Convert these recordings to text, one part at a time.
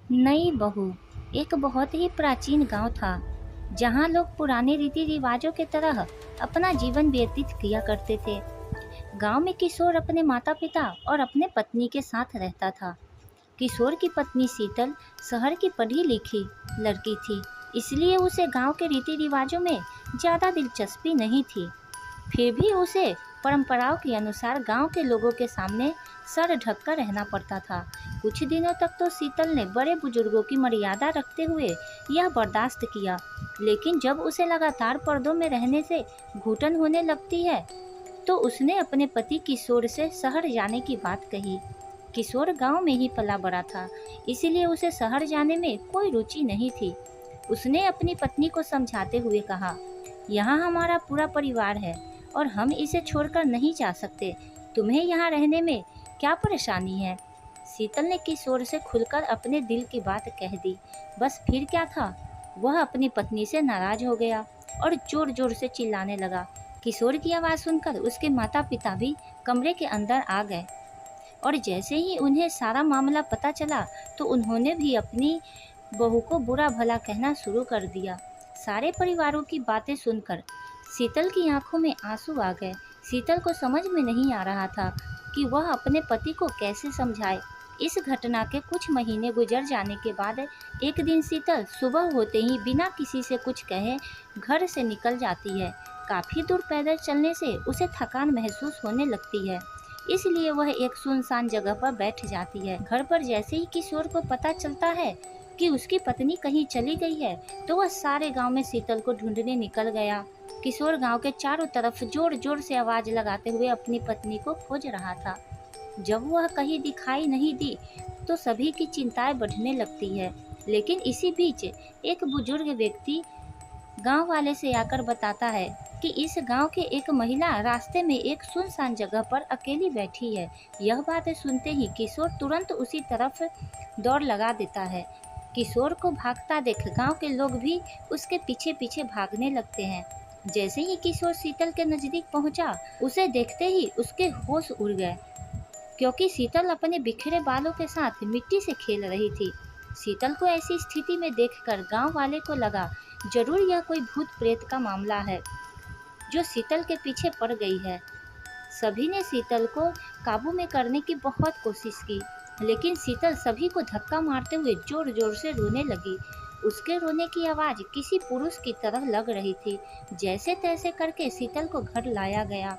नई बहू। एक बहुत ही प्राचीन गांव था जहां लोग पुराने रीति रिवाजों के तरह अपना जीवन व्यतीत किया करते थे। गांव में किशोर अपने माता पिता और अपने पत्नी के साथ रहता था। किशोर की पत्नी शीतल शहर की पढ़ी लिखी लड़की थी, इसलिए उसे गांव के रीति रिवाजों में ज़्यादा दिलचस्पी नहीं थी। फिर भी उसे परंपराओं के अनुसार गांव के लोगों के सामने सर ढककर रहना पड़ता था। कुछ दिनों तक तो शीतल ने बड़े बुजुर्गों की मर्यादा रखते हुए यह बर्दाश्त किया, लेकिन जब उसे लगातार पर्दों में रहने से घुटन होने लगती है, तो उसने अपने पति किशोर से शहर जाने की बात कही। किशोर गांव में ही पला बड़ा था, इसलिए उसे शहर जाने में कोई रुचि नहीं थी। उसने अपनी पत्नी को समझाते हुए कहा, यहाँ हमारा पूरा परिवार है और हम इसे छोड़कर नहीं जा सकते। तुम्हें यहाँ रहने में क्या परेशानी है? शीतल ने किशोर से खुलकर अपने दिल की बात कह दी। बस फिर क्या था, वह अपनी पत्नी से नाराज हो गया और जोर जोर से चिल्लाने लगा। किशोर की आवाज़ सुनकर उसके माता पिता भी कमरे के अंदर आ गए और जैसे ही उन्हें सारा मामला पता चला तो उन्होंने भी अपनी बहू को बुरा भला कहना शुरू कर दिया। सारे परिवारों की बातें सुनकर शीतल की आंखों में आंसू आ गए। शीतल को समझ में नहीं आ रहा था कि वह अपने पति को कैसे समझाए। इस घटना के कुछ महीने गुजर जाने के बाद एक दिन शीतल सुबह होते ही बिना किसी से कुछ कहे घर से निकल जाती है। काफ़ी दूर पैदल चलने से उसे थकान महसूस होने लगती है, इसलिए वह एक सुनसान जगह पर बैठ जाती है। घर पर जैसे ही किशोर को पता चलता है कि उसकी पत्नी कहीं चली गई है, तो वह सारे गांव में शीतल को ढूंढने निकल गया। किशोर गांव के चारों तरफ जोर जोर से आवाज लगाते हुए अपनी पत्नी को खोज रहा था। जब वह कहीं दिखाई नहीं दी तो सभी की चिंताएं बढ़ने लगती है। लेकिन इसी बीच एक बुजुर्ग व्यक्ति गांव वाले से आकर बताता है कि इस गांव के एक महिला रास्ते में एक सुनसान जगह पर अकेली बैठी है। यह बात सुनते ही किशोर तुरंत उसी तरफ दौड़ लगा देता है। किशोर को भागता देख गांव के लोग भी उसके पीछे पीछे भागने लगते हैं। जैसे ही किशोर शीतल के नजदीक पहुंचा, उसे देखते ही उसके होश उड़ गए, क्योंकि शीतल अपने बिखरे बालों के साथ मिट्टी से खेल रही थी। शीतल को ऐसी स्थिति में देखकर गांव वाले को लगा, जरूर यह कोई भूत प्रेत का मामला है जो शीतल के पीछे पड़ गई है। सभी ने शीतल को काबू में करने की बहुत कोशिश की, लेकिन शीतल सभी को धक्का मारते हुए जोर जोर से रोने लगी। उसके रोने की आवाज़ किसी पुरुष की तरह लग रही थी। जैसे तैसे करके शीतल को घर लाया गया।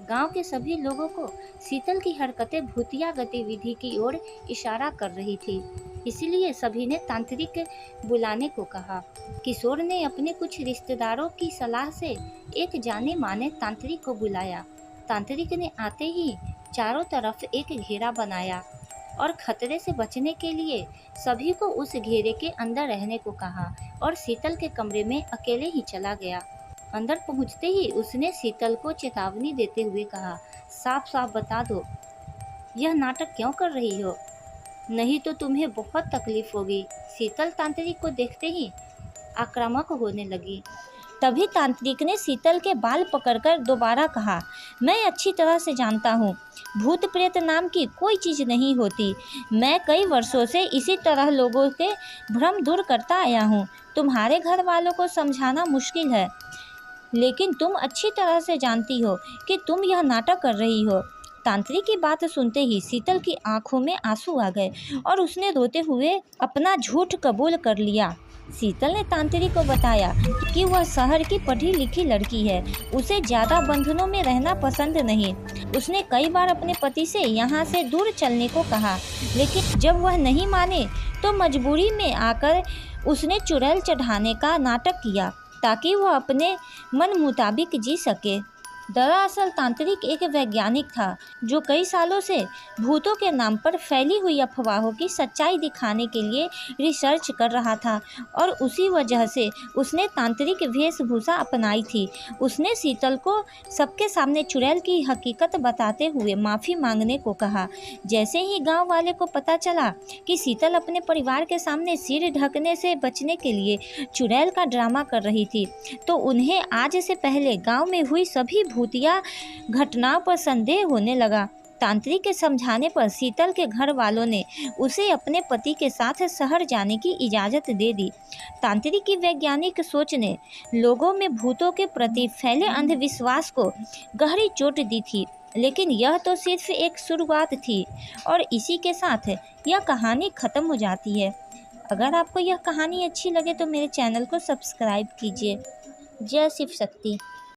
गांव के सभी लोगों को शीतल की हरकतें भूतिया गतिविधि की ओर इशारा कर रही थी, इसलिए सभी ने तांत्रिक बुलाने को कहा। किशोर ने अपने कुछ रिश्तेदारों की सलाह से एक जाने माने तांत्रिक को बुलाया। तांत्रिक ने आते ही चारों तरफ एक घेरा बनाया और खतरे से बचने के लिए सभी को उस घेरे के अंदर रहने को कहा और शीतल के कमरे में अकेले ही चला गया। अंदर पहुंचते ही उसने शीतल को चेतावनी देते हुए कहा, साफ साफ बता दो, यह नाटक क्यों कर रही हो, नहीं तो तुम्हें बहुत तकलीफ होगी। शीतल तांत्रिक को देखते ही आक्रामक होने लगी। तभी तांत्रिक ने शीतल के बाल पकड़कर दोबारा कहा, मैं अच्छी तरह से जानता हूँ, भूत प्रेत नाम की कोई चीज़ नहीं होती। मैं कई वर्षों से इसी तरह लोगों के भ्रम दूर करता आया हूँ। तुम्हारे घर वालों को समझाना मुश्किल है, लेकिन तुम अच्छी तरह से जानती हो कि तुम यह नाटक कर रही हो। तांत्रिक की बात सुनते ही शीतल की आंखों में आंसू आ गए और उसने रोते हुए अपना झूठ कबूल कर लिया। शीतल ने तांत्रिक को बताया कि वह शहर की पढ़ी लिखी लड़की है, उसे ज़्यादा बंधनों में रहना पसंद नहीं। उसने कई बार अपने पति से यहाँ से दूर चलने को कहा, लेकिन जब वह नहीं माने तो मजबूरी में आकर उसने चुड़ैल चढ़ाने का नाटक किया ताकि वह अपने मन मुताबिक जी सके। दरअसल तांत्रिक एक वैज्ञानिक था जो कई सालों से भूतों के नाम पर फैली हुई अफवाहों की सच्चाई दिखाने के लिए रिसर्च कर रहा था और उसी वजह से उसने तांत्रिक वेशभूषा अपनाई थी। उसने शीतल को सबके सामने चुड़ैल की हकीकत बताते हुए माफ़ी मांगने को कहा। जैसे ही गांव वाले को पता चला कि शीतल अपने परिवार के सामने सिर ढकने से बचने के लिए चुड़ैल का ड्रामा कर रही थी, तो उन्हें आज से पहले गाँव में हुई सभी भूतिया घटनाओं पर संदेह होने लगा। तांत्रिक के समझाने पर शीतल के घर वालों ने उसे अपने पति के साथ शहर जाने की इजाज़त दे दी। तांत्रिक की वैज्ञानिक सोच ने लोगों में भूतों के प्रति फैले अंधविश्वास को गहरी चोट दी थी, लेकिन यह तो सिर्फ एक शुरुआत थी और इसी के साथ यह कहानी ख़त्म हो जाती है। अगर आपको यह कहानी अच्छी लगे तो मेरे चैनल को सब्सक्राइब कीजिए। जय शिव शक्ति।